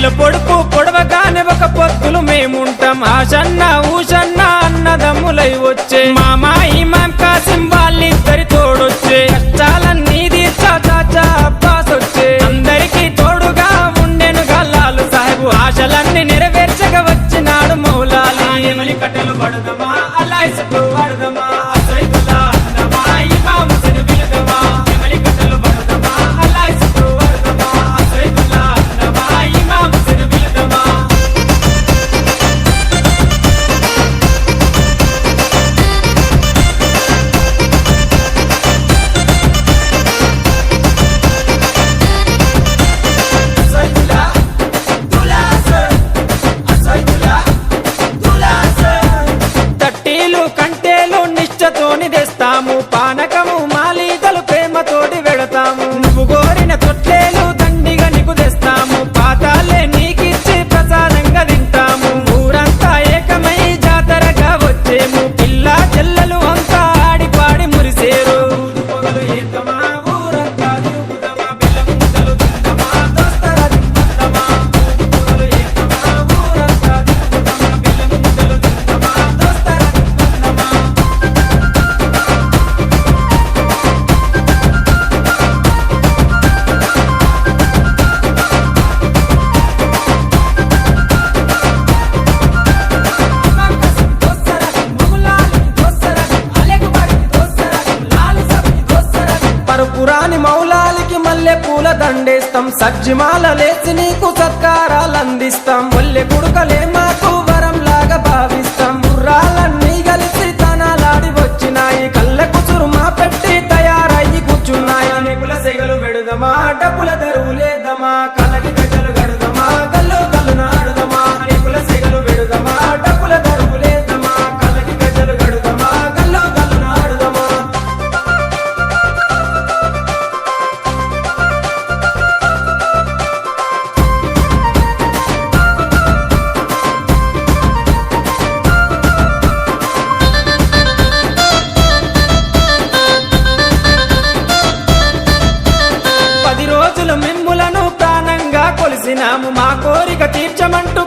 నెల పొడుపు పొడవగానే ఒక పొత్తులు మేముంటాం ఆషన్న ఊషన్న అన్నదమ్ములై వచ్చే మామా ఇమాం కాసిం వాళ్ళిద్దరి తోడొచ్చే కష్టాలన్నీ తీర్చా చాచా అబ్బాస్ వచ్చే అందరికీ తోడుగా ఉండెను గల్లాలు సాహెబు ఆశలన్నీ నెరవేర్చగా వచ్చినాడు మౌలాలి ఎమలి కట్టెలు పడదమా అల్లాయిసుకు పడదమా అసైదుల్లా అన్నమా ఇమాం హుసేన్ పిలదమా ఎమలి కట్టెలు పడదమా అల్లాయిసుకు పడదమా అసైదుల్లా అన్నమా ఇమాం హుసేన్ పిలదమా అసైదుల్లా దులాసర్ అసైదుల్లా దులాసర్ తట్టీలు కంటేలు నిష్ఠతోని తెస్తాము పానకము మాలీతలు ప్రేమతోటి వెడతాము నువ్వు కోరిన తొట్లేలు దండిగా నీకు తెస్తాము పాతాలే నీకిచ్చి ప్రసాదంగా తింటాము ఊరంతా ఏకమై జాతరగా వచ్చేము పిల్ల చెల్లెలు అంతా ఆడి పాడి మురిసేరు పొగలు ఏతమా ఊరంతా తిరుగుదమా పిల్ల ముద్దలు తిందమా దోస్తరా తిందమా పొగలు ఏతమా ఊరంతా తిరుగుదమా పిల్ల ముద్దలు తిందమా దోస్తరా తిందమా పరుపురాని మౌలాలికి మల్లె పూల దండేస్తాం సజ్జిమాల లేచి నీకు సత్కారాలు అందిస్తాం మల్లె కుడుకలే మాకు వరం లాగా భావిస్తాం గుర్రాలన్నీ కలిసి తనాలాడి వచ్చినాయి కళ్ళ కుసురుమా పెట్టి తయారయ్యి కూర్చున్నాయి నెకుల సెగలు పెడుదమా డబ్బుల తెరువులేద్దామా కలకి గజలు గడుదమా గల్లు గల్లు నాడుదమా నెకుల సెగలు పెడుదమా డబ్బుల తెరువులేద్దామా కలకి గజలు గడుదమా గల్లు గల్లు నాడుదమా పది రోజులు మిమ్ములను ప్రాణంగా కొలిసినాము మా కోరిక తీర్చమంటూ